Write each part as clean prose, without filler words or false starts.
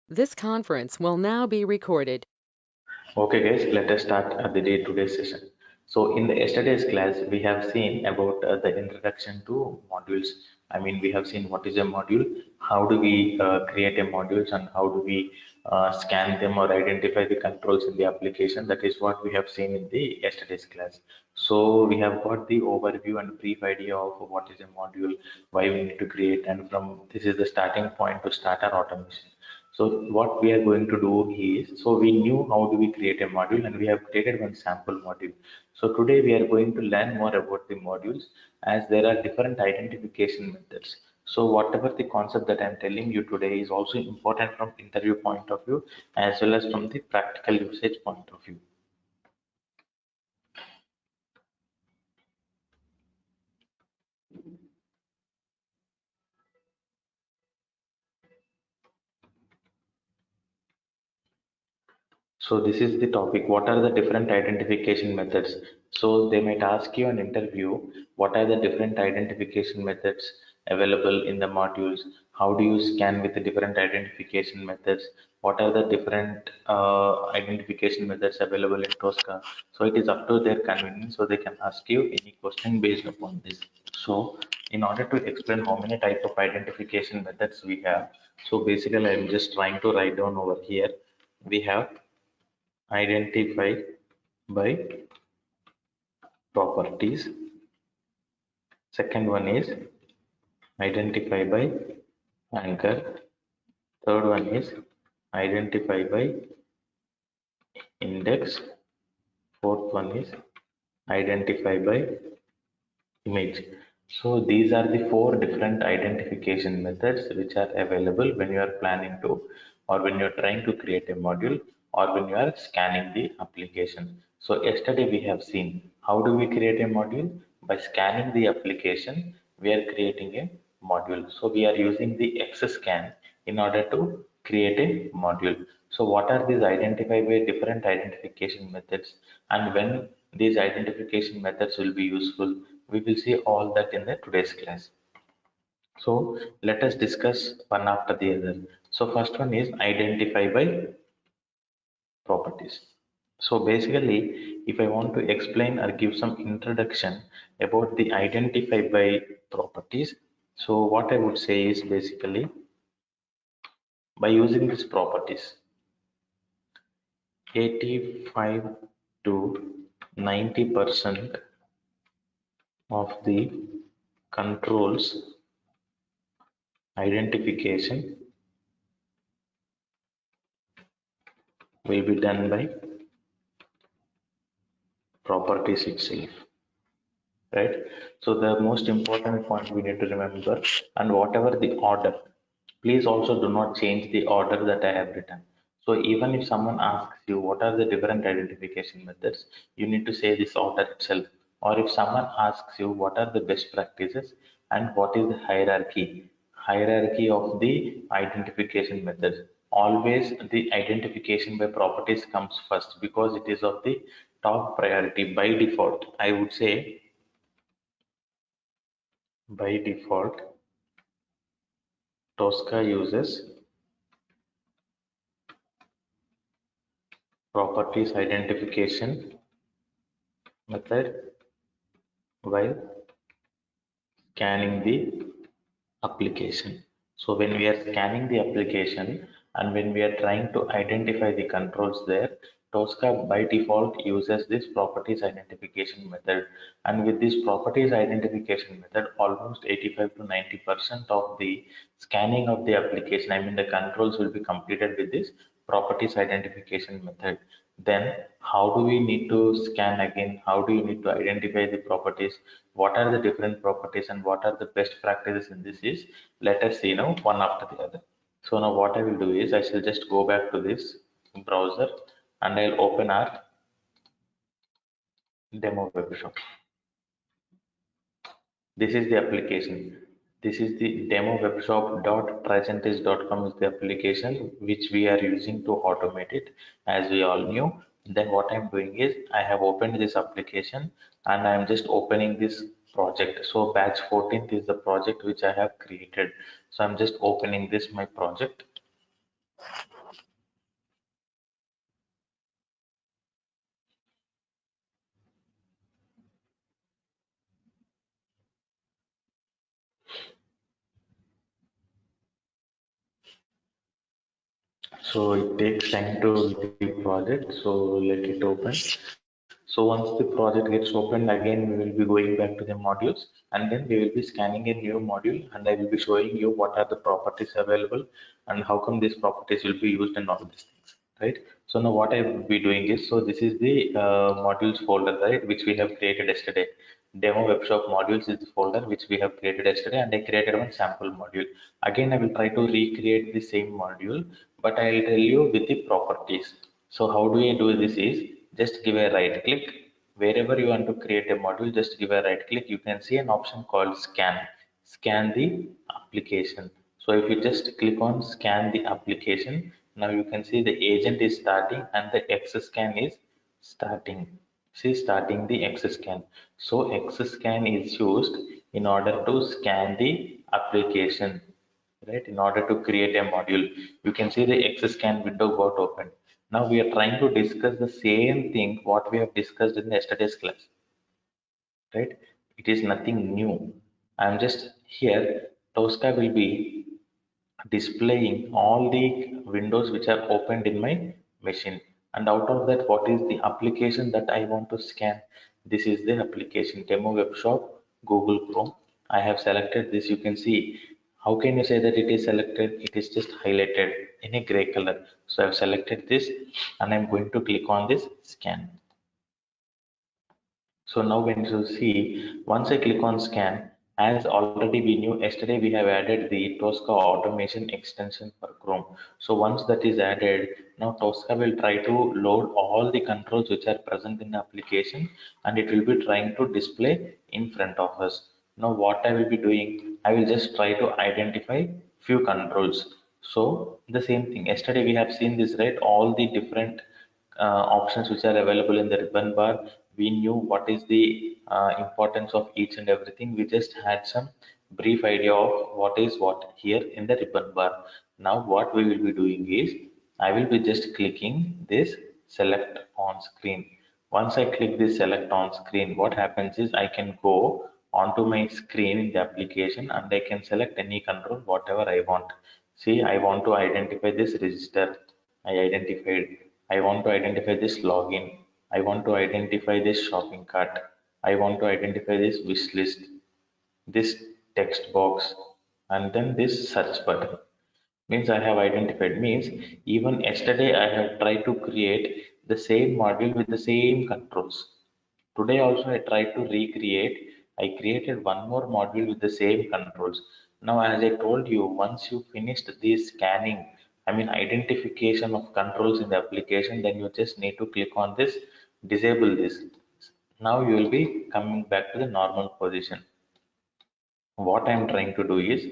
This conference will now be recorded. Okay guys, let us start the day today's session. So in the yesterday's class, we have seen about the introduction to modules. I mean, we have seen what is a module, how do we create a modules, and how do we scan them or identify the controls in the application. That is what we have seen in the yesterday's class. So we have got the overview and brief idea of what is a module, why we need to create, and from this is the starting point to start our automation. So what we are going to do is, so we knew how do we create a module and we have created one sample module. So today we are going to learn more about the modules as there are different identification methods. So whatever the concept that I'm telling you today is also important from interview point of view as well as from the practical usage point of view. So this is the topic. What are the different identification methods? So they might ask you an interview, what are the different identification methods available in the modules? How do you scan with the different identification methods? What are the different identification methods available in Tosca? So it is up to their convenience. So they can ask you any question based upon this. So in order to explain how many type of identification methods we have, so basically I'm just trying to write down over here. We have identify by properties. Second one is identify by anchor. Third one is identify by index. Fourth one is identify by image. So these are the four different identification methods which are available when you are planning to or when you're trying to create a module or when you are scanning the application. So yesterday we have seen how do we create a module? By scanning the application, we are creating a module. So we are using the XScan in order to create a module. So what are these identify by different identification methods and when these identification methods will be useful? We will see all that in the today's class. So let us discuss one after the other. So first one is identify by properties. So basically, if I want to explain or give some introduction about the identify by properties, so what I would say is basically by using these properties, 85 to 90% of the controls identification will be done by properties itself, right? So the most important point we need to remember, and whatever the order, please also do not change the order that I have written. So even if someone asks you what are the different identification methods, you need to say this order itself. Or if someone asks you what are the best practices and what is the hierarchy of the identification methods, always the identification by properties comes first because it is of the top priority by default. I would say by default, Tosca uses properties identification method while scanning the application. So when we are scanning the application and when we are trying to identify the controls there, Tosca by default uses this properties identification method. And with this properties identification method, almost 85 to 90% of the scanning of the application, I mean the controls will be completed with this properties identification method. Then how do we need to scan again? How do you need to identify the properties? What are the different properties and what are the best practices in this is, let us see now one after the other. So now what I will do is I shall just go back to this browser and I'll open our demo web shop. This is the application. This is the demo webshop.tricentis.com is the application which we are using to automate it as we all knew. Then what I'm doing is I have opened this application and I'm just opening this project. So batch 14th is the project which I have created. So I'm just opening this my project. So it takes time to the project. So let it open. So once the project gets opened, again we will be going back to the modules, and then we will be scanning a new module, and I will be showing you what are the properties available and how come these properties will be used and all these things, right? So now what I will be doing is, so this is the modules folder, right, which we have created yesterday. Demo webshop modules is the folder which we have created yesterday, and I created one sample module. Again, I will try to recreate the same module, but I will tell you with the properties. So how do I do this is, just give a right click. Wherever you want to create a module, just give a right click. You can see an option called scan. Scan the application. So if you just click on scan the application, now you can see the agent is starting and the X scan is starting. See, starting the X scan. So X scan is used in order to scan the application, right? In order to create a module, you can see the X scan window got opened. Now we are trying to discuss the same thing what we have discussed in yesterday's class, right? It is nothing new. I'm just here. Tosca will be displaying all the windows which are opened in my machine, and out of that, what is the application that I want to scan? This is the application demo web shop Google Chrome. I have selected this. You can see, how can you say that it is selected? It is just highlighted in a gray color. So I've selected this, and I'm going to click on this scan. So now when you see, once I click on scan, as already we knew yesterday, we have added the Tosca automation extension for Chrome. So once that is added, now Tosca will try to load all the controls which are present in the application, and it will be trying to display in front of us. Now what I will be doing, I will just try to identify few controls. So the same thing, yesterday we have seen this, right? All the different options which are available in the ribbon bar. We knew what is the importance of each and everything. We just had some brief idea of what is what here in the ribbon bar. Now what we will be doing is, I will be just clicking this select on screen. Once I click this select on screen, what happens is I can go onto my screen in the application, and I can select any control whatever I want. See, I want to identify this register. I identified. I want to identify this login. I want to identify this shopping cart. I want to identify this wish list, this text box, and then this search button. Means I have identified. Means even yesterday I have tried to create the same module with the same controls. Today also I tried to recreate. I created one more module with the same controls. Now, as I told you, once you finished this scanning, I mean identification of controls in the application, then you just need to click on this, disable this. Now you will be coming back to the normal position. What I'm trying to do is,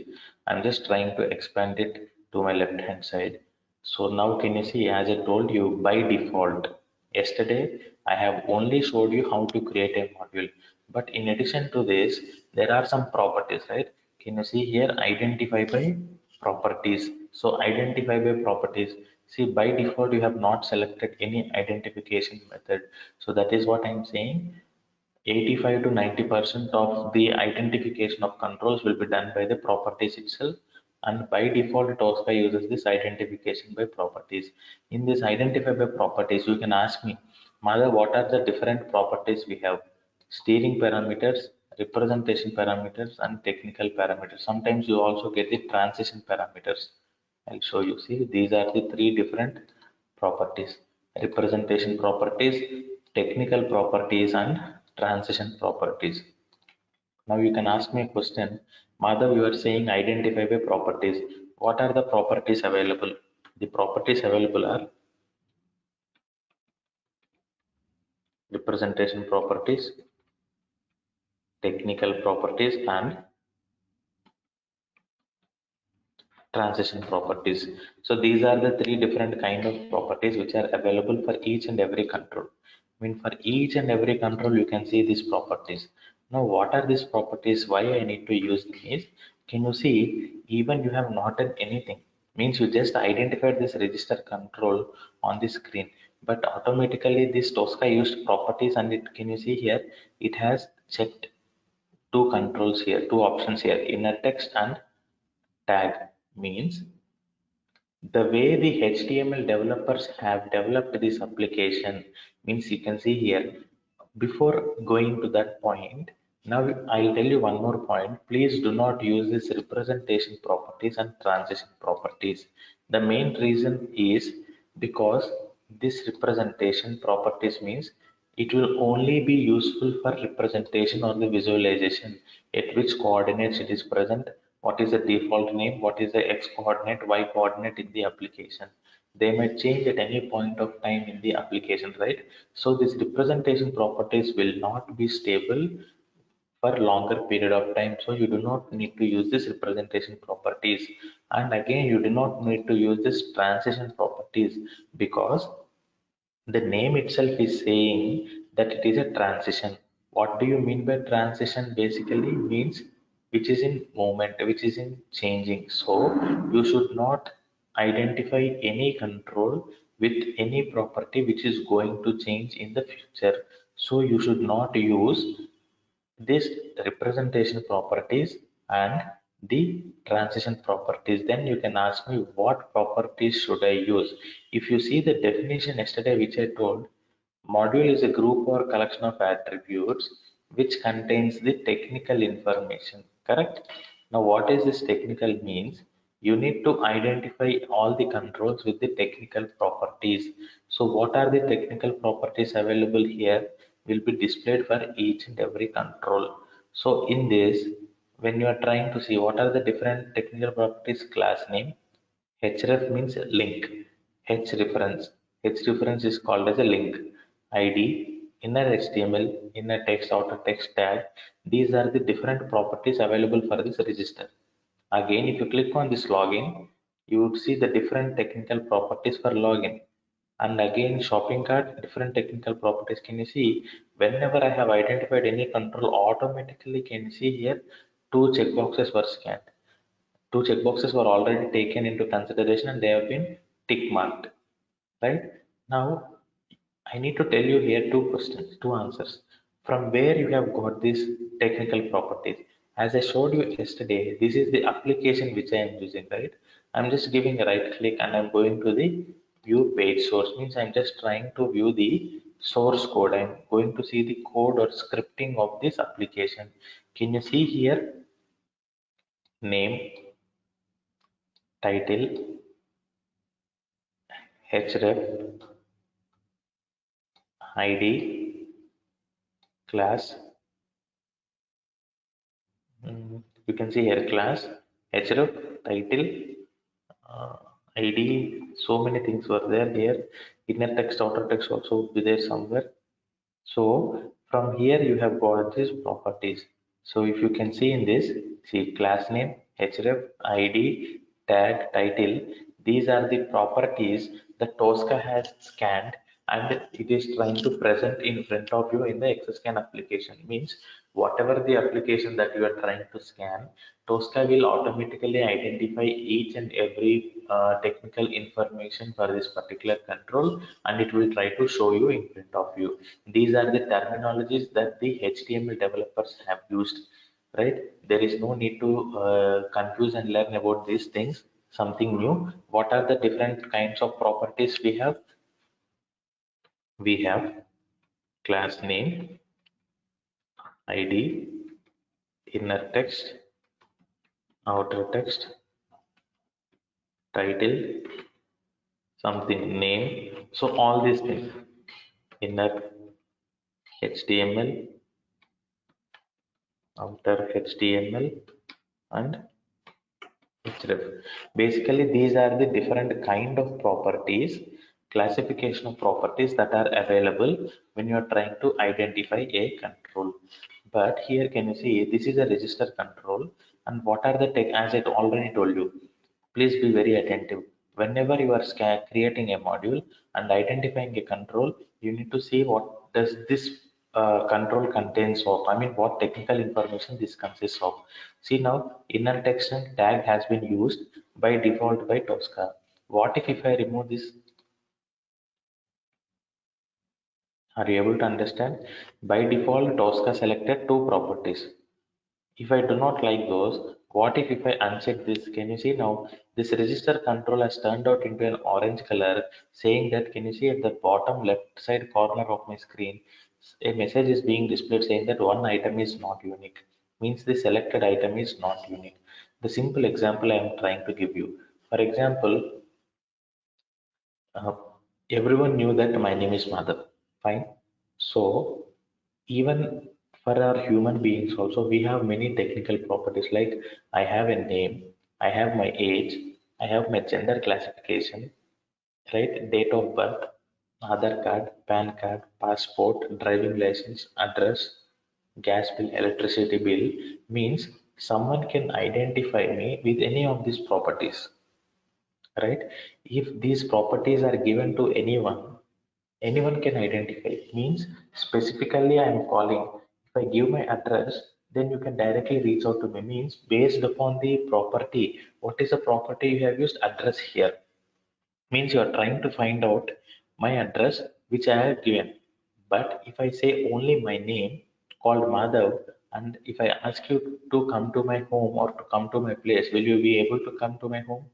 I'm just trying to expand it to my left hand side. So now can you see, as I told you, by default, yesterday I have only showed you how to create a module. But in addition to this, there are some properties, right? Can you see here, identify by properties. So identify by properties. See, by default, you have not selected any identification method. So that is what I'm saying. 85 to 90% of the identification of controls will be done by the properties itself, and by default Tosca uses this identification by properties. In this identify by properties, you can ask me, Mother, what are the different properties we have? Steering parameters, representation parameters, and technical parameters. Sometimes you also get the transition parameters. I'll show you. See, these are the three different properties: representation properties, technical properties, and transition properties. Now you can ask me a question, Madhav, you are saying identify by properties. What are the properties available? The properties available are representation properties, technical properties, and transition properties. So these are the three different kind of properties which are available for each and every control. I mean, for each and every control, you can see these properties. Now, what are these properties? Why I need to use them is, can you see, even you have not done anything, means you just identified this register control on the screen, but automatically this Tosca used properties, and it, can you see here, it has checked two controls here, two options here, inner text and tag. Means the way the HTML developers have developed this application means you can see here. Before going to that point, now I'll tell you one more point. Please do not use this representation properties and transition properties. The main reason is because this representation properties means it will only be useful for representation or the visualization at which coordinates it is present, what is the default name, what is the x coordinate, y coordinate in the application. They might change at any point of time in the application, right? So this representation properties will not be stable for longer period of time. So you do not need to use this representation properties. And again, you do not need to use this transition properties because the name itself is saying that it is a transition. What do you mean by transition? Basically means which is in movement, which is in changing. So you should not identify any control with any property which is going to change in the future. So you should not use this representation properties and the transition properties. Then you can ask me what properties should I use. If you see the definition yesterday which I told, module is a group or collection of attributes which contains the technical information, correct? Now what is this technical means? You need to identify all the controls with the technical properties. So what are the technical properties available here will be displayed for each and every control. So in this, when you are trying to see what are the different technical properties, class name, href means link, h reference. H reference is called as a link. ID, inner HTML, inner text, outer text tag. These are the different properties available for this register. Again, if you click on this login, you would see the different technical properties for login. And again, shopping cart, different technical properties. Can you see whenever I have identified any control, automatically can you see here two checkboxes were scanned. Two checkboxes were already taken into consideration and they have been tick marked, right? Now, I need to tell you here two questions, two answers. From where you have got these technical properties? As I showed you yesterday, this is the application which I am using, right? I'm just giving a right click and I'm going to the view page source, means I'm just trying to view the source code. I'm going to see the code or scripting of this application. Can you see here? Name, title, href, ID, class. You can see here class, href, title, uh, ID. So many things were there here. Inner text, outer text also would be there somewhere. So from here you have got these properties. So if you can see in this, see class name, href, ID, tag, title. These are the properties that Tosca has scanned and it is trying to present in front of you in the XScan application. Means whatever the application that you are trying to scan, Tosca will automatically identify each and every technical information for this particular control and it will try to show you in front of you. These are the terminologies that the HTML developers have used, right? There is no need to confuse and learn about these things, something new. What are the different kinds of properties we have? We have class name, ID, inner text, outer text, title, something name. So all these things, inner HTML, outer HTML, and href. Basically, these are the different kind of properties, classification of properties that are available when you are trying to identify a control. But here, can you see this is a register control, and what are the tech? As I already told you, please be very attentive. Whenever you are creating a module and identifying a control, you need to see what does this control contains of. I mean, what technical information this consists of. See now, inner text and tag has been used by default by Tosca. What if I remove this? Are you able to understand? By default, Tosca selected two properties. If I do not like those, What if I uncheck this? Can you see now this register control has turned out into an orange color, saying that, can you see at the bottom left side corner of my screen, a message is being displayed saying that one item is not unique. Means the selected item is not unique. The simple example I am trying to give you. For example, uh, everyone knew that my name is Mother. Fine. So even for our human beings also, we have many technical properties like I have a name, I have my age, I have my gender classification, right? Date of birth, Aadhaar card, PAN card, passport, driving license, address, gas bill, electricity bill. Means someone can identify me with any of these properties, right? If these properties are given to anyone, anyone can identify. Means specifically I am calling, if I give my address, then you can directly reach out to me. Means based upon the property, what is the property you have used? Address here. Means you are trying to find out my address which I have given. But if I say only my name called Madhav, and if I ask you to come to my home or to come to my place, will you be able to come to my home?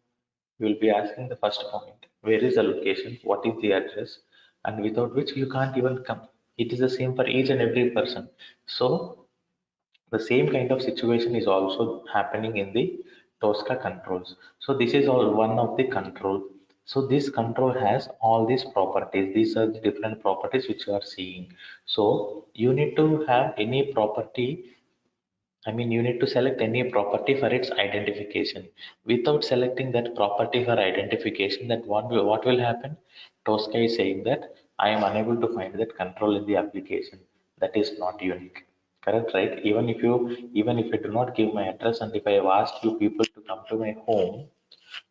You will be asking the first point, where is the location, what is the address, and without which you can't even come. It is the same for each and every person. So the same kind of situation is also happening in the Tosca controls. So this is all one of the control. So this control has all these properties. These are the different properties which you are seeing. So you need to have any property. I mean, you need to select any property for its identification. Without selecting that property for identification, that what will happen? Tosca is saying that I am unable to find that control in the application. That is not unique. Correct, right? Even if I do not give my address, and if I have asked you people to come to my home,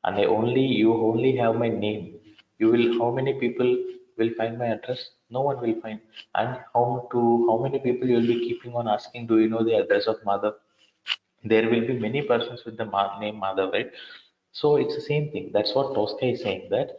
and you only have my name, you will how many people will find my address? No one will find. And how many people you will be keeping on asking, do you know the address of Mother? There will be many persons with the name Mother, right? So it's the same thing. That's what Tosca is saying, that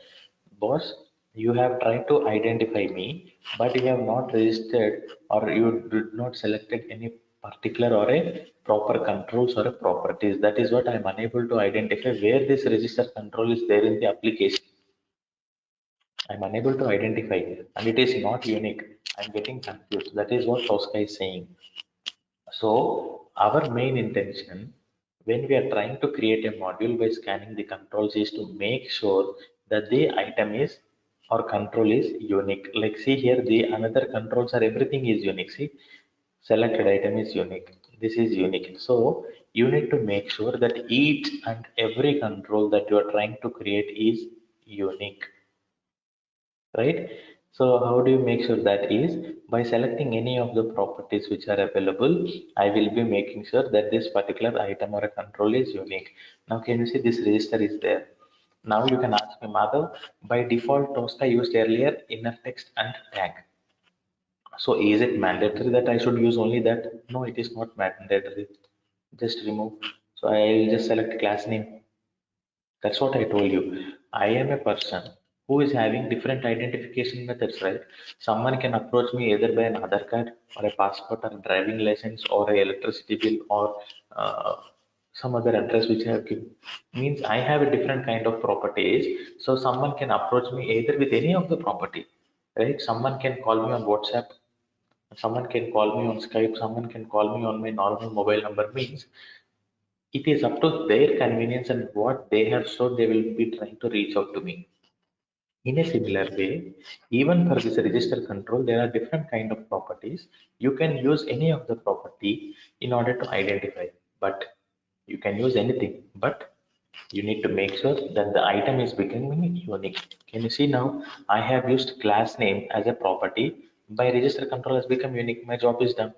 boss, you have tried to identify me, but you have not registered or you did not selected any particular or a proper controls or a properties. That is what I am unable to identify where this register control is there in the application. I'm unable to identify it, and it is not unique. I'm getting confused. That is what Tosca is saying. So our main intention when we are trying to create a module by scanning the controls is to make sure that the item is or control is unique. Like see here, the another controls are everything is unique. See, selected item is unique. This is unique. So you need to make sure that each and every control that you are trying to create is unique, right? So how do you make sure that is by selecting any of the properties which are available. I will be making sure that this particular item or a control is unique. Now can you see this register is there? Now you can ask me, Madhav, by default Tosca used earlier inner text and tag. So is it mandatory that I should use only that? No, it is not mandatory. Just remove. So I'll just select class name. That's what I told you. I am a person who is having different identification methods, right? Someone can approach me either by an Aadhaar card or a passport or a driving license or a electricity bill or some other address which I have given. Means I have a different kind of properties. So someone can approach me either with any of the property, right? Someone can call me on WhatsApp, someone can call me on Skype, someone can call me on my normal mobile number. Means it is up to their convenience and what they have showed they will be trying to reach out to me. In a similar way, even for this register control, there are different kind of properties. You can use any of the property in order to identify, but you can use anything, but you need to make sure that the item is becoming unique. Can you see now? I have used class name as a property. By register control has become unique. My job is done,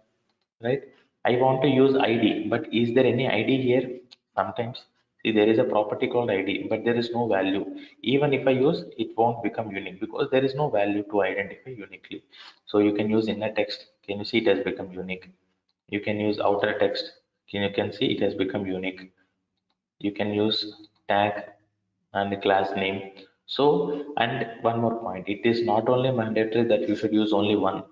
right? I want to use ID, but is there any ID here? Sometimes, see, there is a property called ID, but there is no value. Even if I use, it won't become unique because there is no value to identify uniquely. So you can use inner text. Can you see it has become unique? You can use outer text. You can see it has become unique. You can use tag and class name. So, and one more point, it is not only mandatory that you should use only one.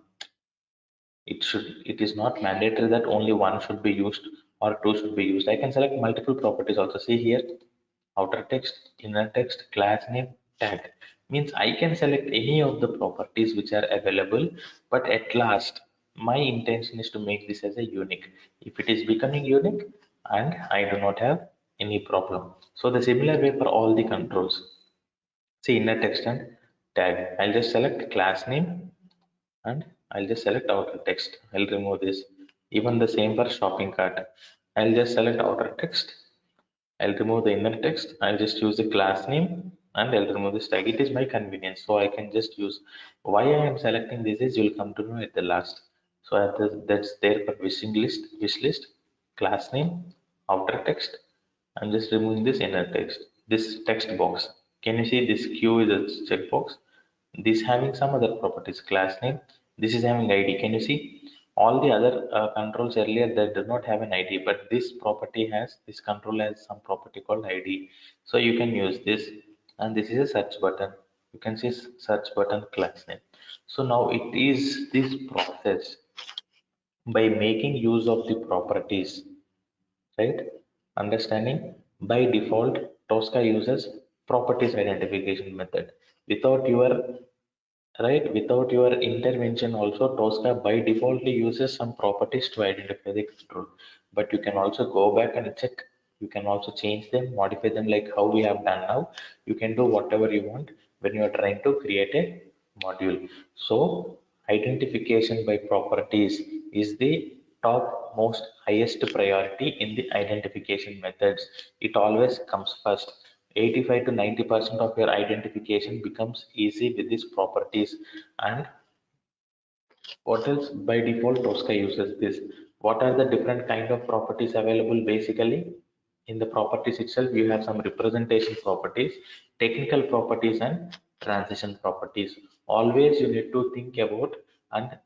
It is not mandatory that only one should be used or two should be used. I can select multiple properties also. See here, outer text, inner text, class name, tag. Means I can select any of the properties which are available, but at last, my intention is to make this as a unique. If it is becoming unique, and I do not have any problem. So the similar way for all the controls. See inner text and tag. I'll just select class name and I'll just select outer text. I'll remove this. Even the same for shopping cart. I'll just select outer text. I'll remove the inner text. I'll just use the class name and I'll remove this tag. It is my convenience, so I can just use. Why I am selecting this is you'll come to know at the last. So that's there for wish list, class name, outer text. I'm just removing this inner text, this text box. Can you see this Q is a checkbox? This having some other properties, class name. This is having ID. Can you see? All the other controls earlier that do not have an ID, but this property has, this control has some property called ID. So you can use this, and this is a search button. You can see search button class name. So now it is this process by making use of the properties, right? Understanding by default, Tosca uses properties identification method. Without your right, without your intervention, also Tosca by defaultly uses some properties to identify the control. But you can also go back and check. You can also change them, modify them like how we have done now. You can do whatever you want when you are trying to create a module. So identification by properties is the top most highest priority in the identification methods. It always comes first. 85 to 90% of your identification becomes easy with these properties. And what else? By default, Tosca uses this. What are the different kind of properties available basically? In the properties itself, you have some representation properties, technical properties, and transition properties. Always you need to think about and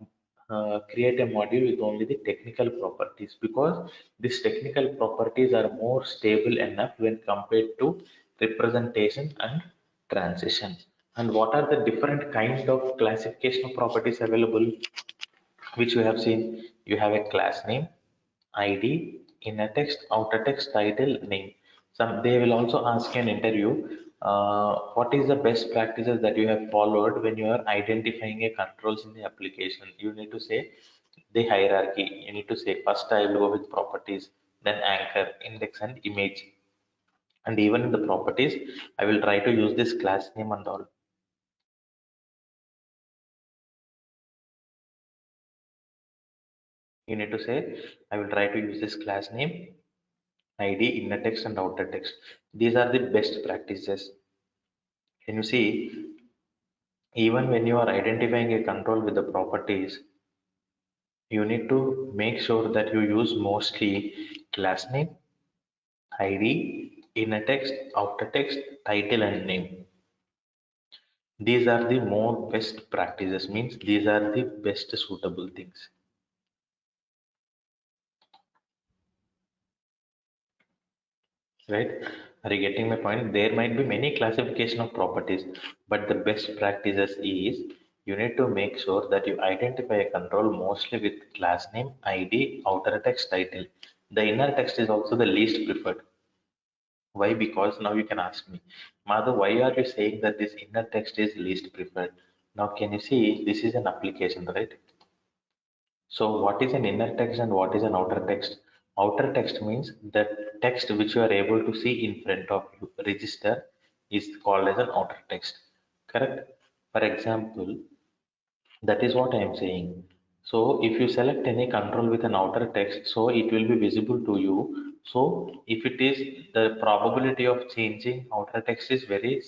create a module with only the technical properties, because these technical properties are more stable enough when compared to representation and transition. And what are the different kind of classification of properties available, which you have seen? You have a class name, id, inner text, outer text, title, name. Some they will also ask you an interview, what is the best practices that you have followed when you are identifying a controls in the application? You need to say the hierarchy. You need to say first I will go with properties, then anchor, index, and image. And even in the properties, I will try to use this class name and all. You need to say I will try to use this class name, id, inner text, and outer text. These are the best practices. Can you see, even when you are identifying a control with the properties, you need to make sure that you use mostly class name, id, inner text, outer text, title, and name. These are the more best practices, means these are the best suitable things. Right? Are you getting my point? There might be many classification of properties, but the best practices is you need to make sure that you identify a control mostly with class name, ID, outer text, title. The inner text is also the least preferred. Why? Because now you can ask me, Madhav, why are you saying that this inner text is least preferred? Now can you see this is an application, right? So what is an inner text and what is an outer text? Outer text means the text which you are able to see in front of you. Register is called as an outer text. Correct? For example, that is what I am saying. So if you select any control with an outer text, so it will be visible to you. So if it is, the probability of changing outer text is very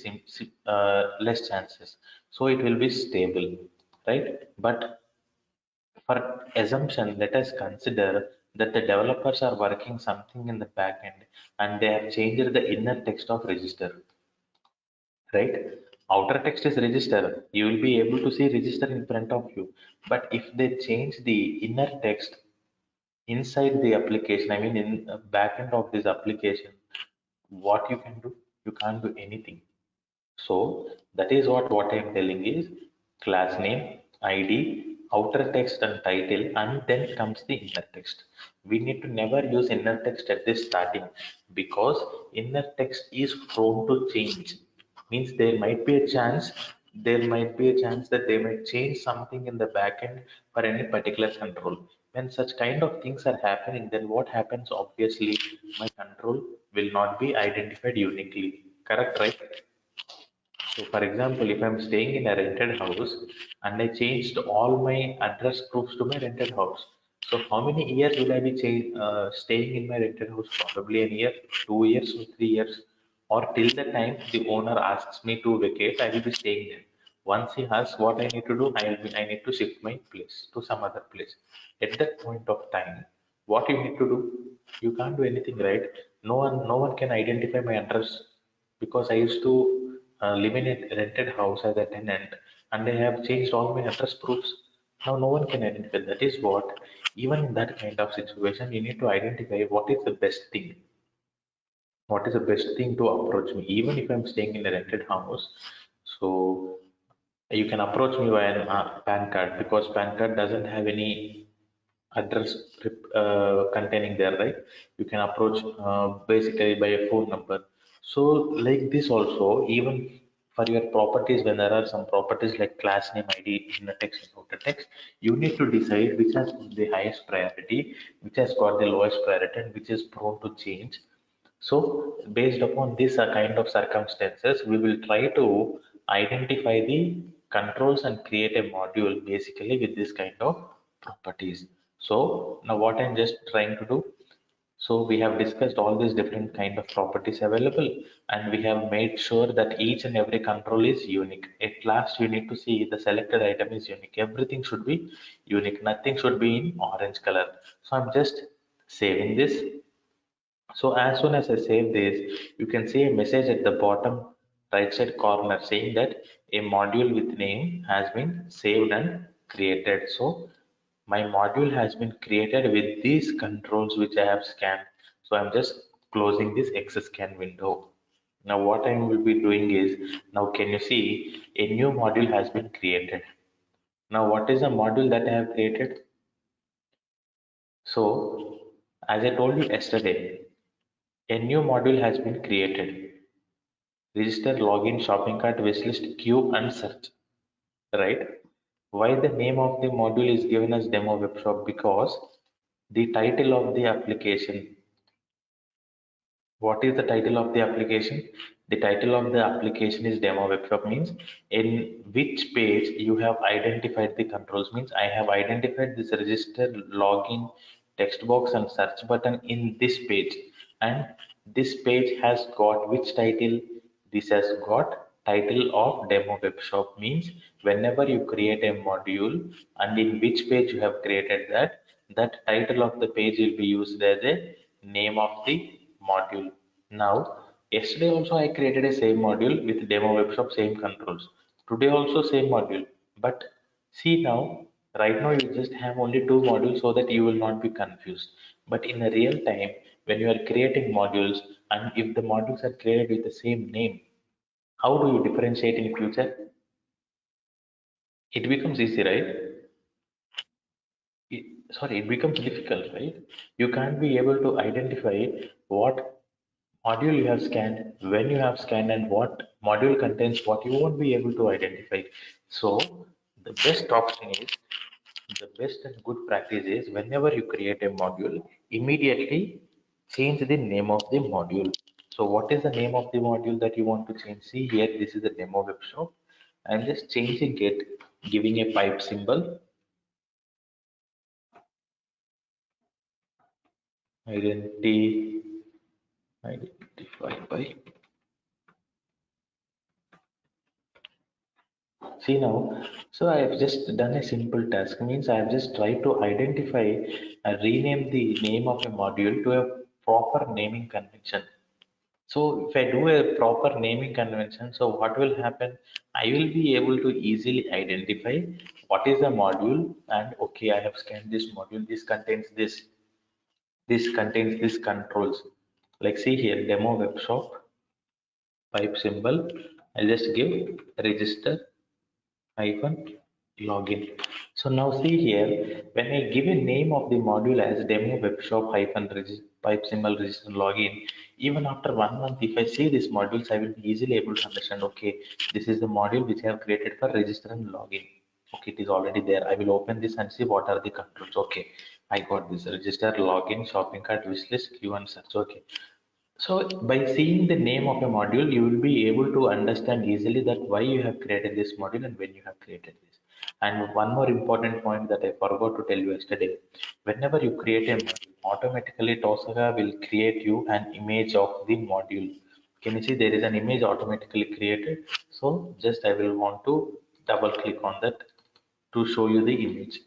less chances. So it will be stable, right? But for assumption, let us consider that the developers are working something in the back end and they have changed the inner text of register, right? Outer text is register. You will be able to see register in front of you. But if they change the inner text inside the application, I mean in back end of this application, what you can do? You can't do anything. So that is what I am telling is class name, ID, outer text and title, and then comes the inner text. we need to never use inner text at the starting, because inner text is prone to change. Means there might be a chance that they might change something in the backend for any particular control. When such kind of things are happening, then what happens? Obviously, my control will not be identified uniquely. Correct, right? So, for example, if I'm staying in a rented house and I changed all my address proofs to my rented house, so how many years will I be staying in my rented house? Probably a year, 2 years, or 3 years, or till the time the owner asks me to vacate, I will be staying there. Once he asks what I need to do, I need to shift my place to some other place. At that point of time, what you need to do? You can't do anything, right? No one can identify my address because I used to live in a rented house as a tenant, and I have changed all my address proofs. Now no one can identify. That is what, even in that kind of situation, you need to identify what is the best thing to approach me, even if I'm staying in a rented house. So you can approach me via an PAN card, because PAN card doesn't have any address containing there, right? You can approach basically by a phone number. So like this also, even for your properties, when there are some properties like class name, ID, inner text, and outer text, you need to decide which has the highest priority, which has got the lowest priority, and which is prone to change. So, based upon this kind of circumstances, we will try to identify the controls and create a module basically with this kind of properties. So, now what I'm just trying to do, so we have discussed all these different kind of properties available, and we have made sure that each and every control is unique. At last, you need to see the selected item is unique. Everything should be unique. Nothing should be in orange color. So I'm just saving this. So as soon as I save this, you can see a message at the bottom right side corner saying that a module with name has been saved and created. So my module has been created with these controls which I have scanned. So I'm just closing this XScan window. Now what I will be doing is, now can you see a new module has been created. Now what is the module that I have created? So as I told you yesterday, a new module has been created. Register, login, shopping cart, wishlist, queue, and search. Right? Why the name of the module is given as demo webshop? Because the title of the application. What is the title of the application? The title of the application is demo webshop, means in which page you have identified the controls. Means I have identified this register, login, text box, and search button in this page, and this page has got which title? This has got title of demo webshop. Means whenever you create a module and in which page you have created that, that title of the page will be used as a name of the module. Now, yesterday also I created a same module with demo webshop, same controls. Today also same module. But see now, right now you just have only two modules so that you will not be confused. But in a real time, when you are creating modules, and if the modules are created with the same name, how do you differentiate in future? It becomes easy, right? It becomes difficult, right? You can't be able to identify what module you have scanned, when you have scanned, and what module contains what. You won't be able to identify. So the best option is, the best and good practice is, whenever you create a module, immediately change the name of the module. So what is the name of the module that you want to change? See here, this is the demo web shop. I'm just changing it, giving a pipe symbol, identity, identify by. See now, so I have just done a simple task. Means I have just tried to identify and rename the name of a module to a proper naming convention. So if I do a proper naming convention, so what will happen? I will be able to easily identify what is the module, and okay, I have scanned this module. This contains this. This contains this controls. Like see here, demo web shop, pipe symbol. I'll just give register hyphen login. So now see here, when I give a name of the module as demo webshop hyphen pipe symbol register login, even after 1 month, if I see these modules, I will be easily able to understand, okay, this is the module which I have created for register and login. Okay, it is already there. I will open this and see what are the controls. Okay, I got this register, login, shopping cart, wishlist, queue and search. Okay, so by seeing the name of a module, you will be able to understand easily that why you have created this module and when you have created this. And one more important point that I forgot to tell you yesterday, whenever you create a module, automatically Tosaka will create you an image of the module. Can you see there is an image automatically created? So just I will want to double click on that to show you the image.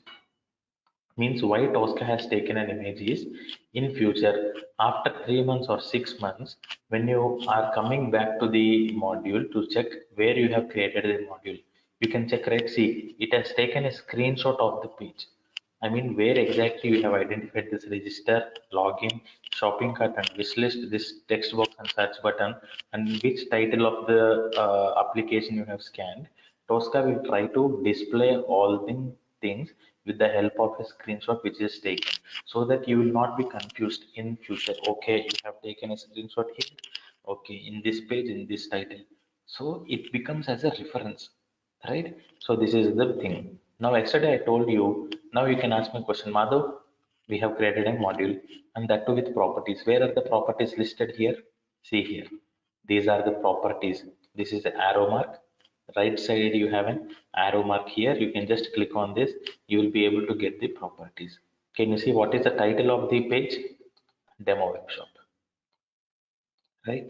Means why Tosca has taken an image is in future after 3 months or 6 months, when you are coming back to the module to check where you have created the module, you can check, right? See, it has taken a screenshot of the page. I mean, where exactly you have identified this register, login, shopping cart, and wish list, this text box and search button, and which title of the application you have scanned. Tosca will try to display all the things with the help of a screenshot which is taken, so that you will not be confused in future. Okay, you have taken a screenshot here. Okay, in this page, in this title. So it becomes as a reference, right? So this is the thing. Now yesterday I told you, now you can ask me a question, Madhav, we have created a module and that too with properties. Where are the properties listed here? See here. These are the properties. This is the arrow mark. Right side you have an arrow mark here. You can just click on this. You will be able to get the properties. Can you see what is the title of the page? Demo workshop, right?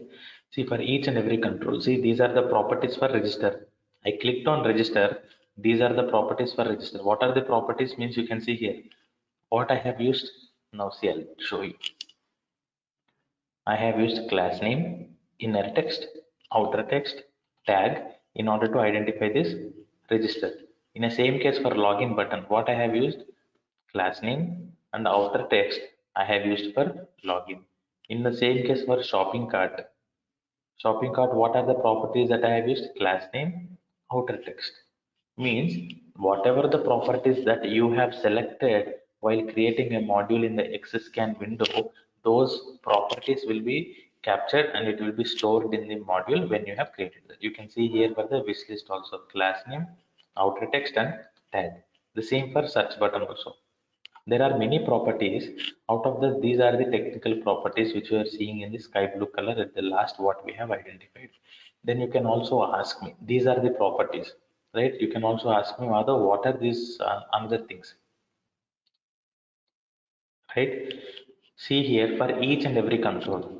See, for each and every control, see, these are the properties for register. I clicked on register. These are the properties for register. What are the properties means? You can see here what I have used. Now see, I'll show you. I have used class name, inner text, outer text, tag in order to identify this register. In the same case for login button, what I have used? Class name and outer text I have used for login. In the same case for shopping cart, shopping cart, what are the properties that I have used? Class name, outer text. Means whatever the properties that you have selected while creating a module in the XScan window, those properties will be captured and it will be stored in the module when you have created that. You can see here for the wish list also, class name, outer text and tag. The same for search button also. There are many properties. Out of these are the technical properties which you are seeing in the sky blue color at the last what we have identified. Then you can also ask me, these are the properties, right? You can also ask me, Madhav, what are these another things, right? See here for each and every control.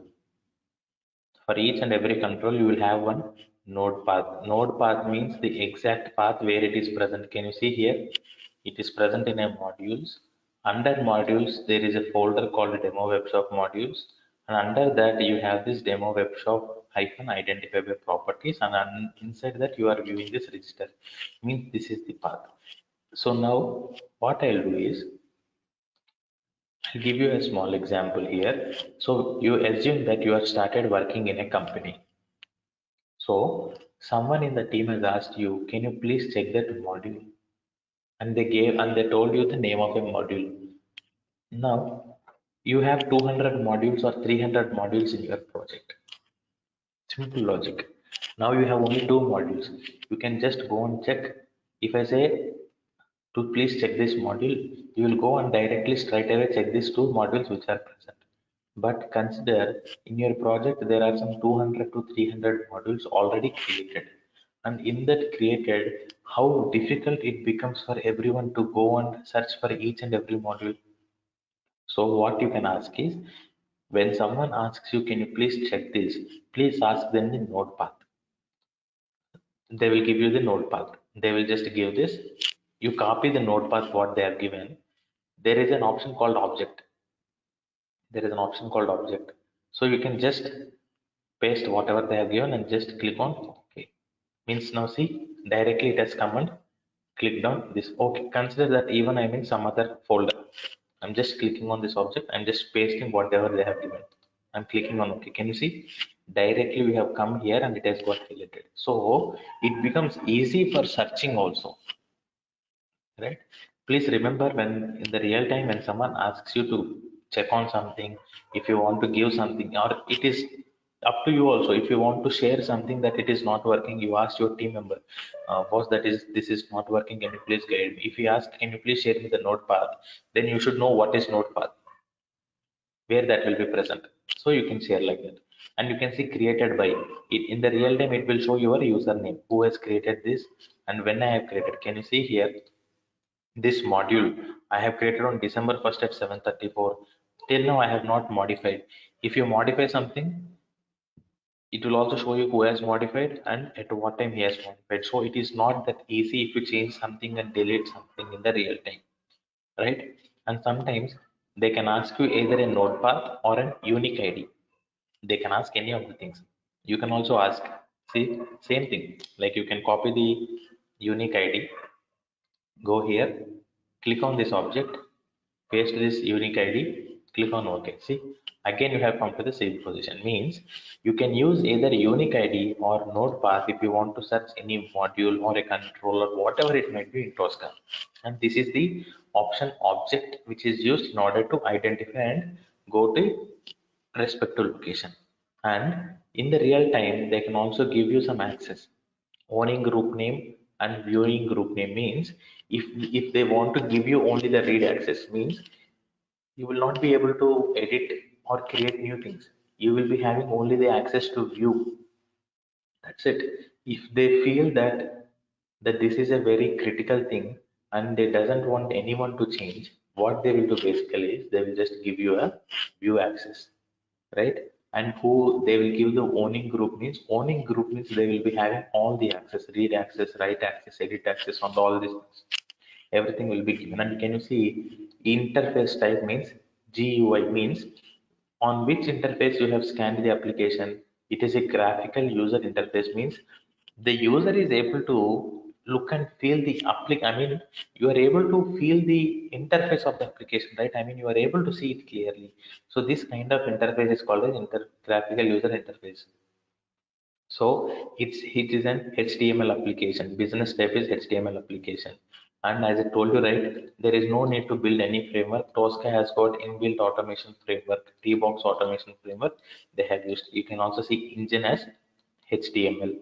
For each and every control, you will have one node path. Node path means the exact path where it is present. Can you see here? It is present in a modules. Under modules, there is a folder called demo webshop modules. And under that, you have this demo webshop hyphen identify by properties. And inside that, you are viewing this register. Means this is the path. So now, what I'll do is, I'll give you a small example here. So you assume that you have started working in a company. So someone in the team has asked you, can you please check that module? And they told you the name of a module. Now you have 200 modules or 300 modules in your project. Simple logic. Now you have only two modules. You can just go and check. If I say to please check this module, you will go and directly straight away check these two modules which are present. But consider in your project there are some 200 to 300 modules already created. And in that created, how difficult it becomes for everyone to go and search for each and every module. So what you can ask is, when someone asks you, can you please check this? Please ask them the node path. They will give you the node path. They will just give this. You copy the node path what they have given. There is an option called object. There is an option called object. So you can just paste whatever they have given and just click on OK. Means now see, directly it has come and clicked on this. Okay, consider that even I'm in some other folder. I'm just clicking on this object. I'm just pasting whatever they have given. I'm clicking on OK. Can you see? Directly we have come here and it has got deleted. So it becomes easy for searching also. right? Please remember, when in the real time when someone asks you to check on something, if you want to give something, or it is up to you also, if you want to share something that it is not working, you ask your team member, boss, that is, this is not working, can you please guide me? If you ask, can you please share me the node path, then you should know what is node path, where that will be present, so you can share like that. And you can see created by it. In the real time it will show your username, who has created this and when I have created. Can you see here, this module I have created on December 1st at 7:34. Till now I have not modified. If you modify something, it will also show you who has modified and at what time he has modified. So it is not that easy if you change something and delete something in the real time, right? And sometimes they can ask you either a node path or an unique ID. They can ask any of the things. You can also ask, see, same thing. Like you can copy the unique ID, go here, click on this object, paste this unique ID, click on OK. See, again you have come to the same position. Means you can use either unique ID or node path if you want to search any module or a controller, whatever it might be in Tosca. And this is the option object which is used in order to identify and go to respective location. And in the real time they can also give you some access. Owning group name and viewing group name means, if they want to give you only the read access, means you will not be able to edit or create new things. You will be having only the access to view. That's it. If they feel that this is a very critical thing and they doesn't want anyone to change, what they will do basically is they will just give you a view access, right? And who they will give the owning group means they will be having all the access, read access, write access, edit access on all these things. Everything will be given. And can you see, interface type means GUI means on which interface you have scanned the application. It is a graphical user interface, means the user is able to look and feel the applic. I mean, you are able to feel the interface of the application, right? I mean, you are able to see it clearly. So this kind of interface is called an graphical user interface. So it is an HTML application. Business type is HTML application. And as I told you, right, there is no need to build any framework. Tosca has got inbuilt automation framework, T-Box automation framework they have used. You can also see engine as HTML.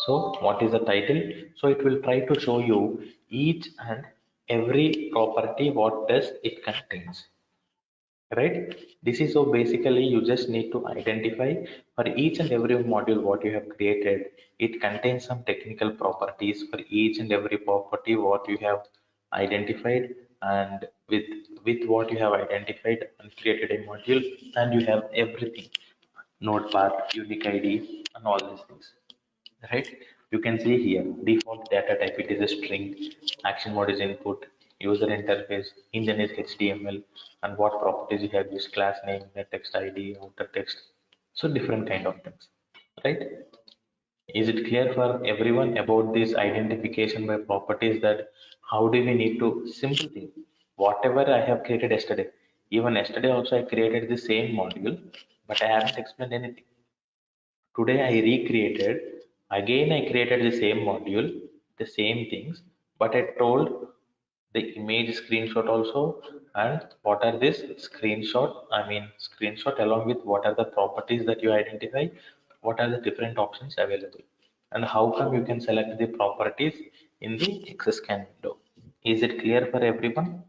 So what is the title? So it will try to show you each and every property, what does it contains, right? This is, so basically you just need to identify for each and every module what you have created, it contains some technical properties for each and every property what you have identified. And with what you have identified and created a module, and you have everything, node path, unique ID, and all these things, right? You can see here default data type, it is a string, action mode is input, user interface, engine is HTML, and what properties you have used, class name, the text ID, outer text. So different kind of things, right? Is it clear for everyone about this identification by properties, that how do we need to, simple thing, whatever I have created yesterday, even yesterday also I created the same module, but I haven't explained anything. Today I recreated, again I created the same module, the same things, but I told the image screenshot also, and what are this screenshot, I mean screenshot along with what are the properties that you identify, what are the different options available, and how come you can select the properties in the XScan window. Is it clear for everyone?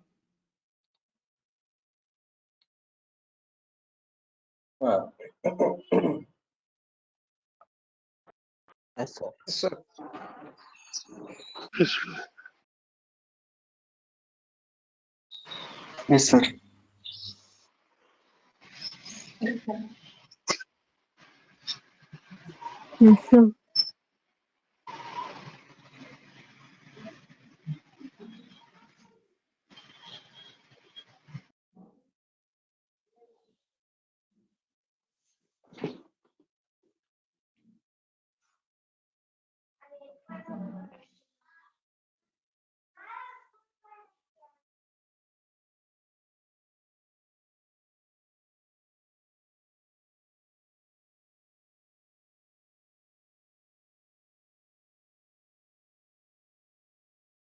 Uh, Yes, sir. sir, Yes, sir. Yes, sir.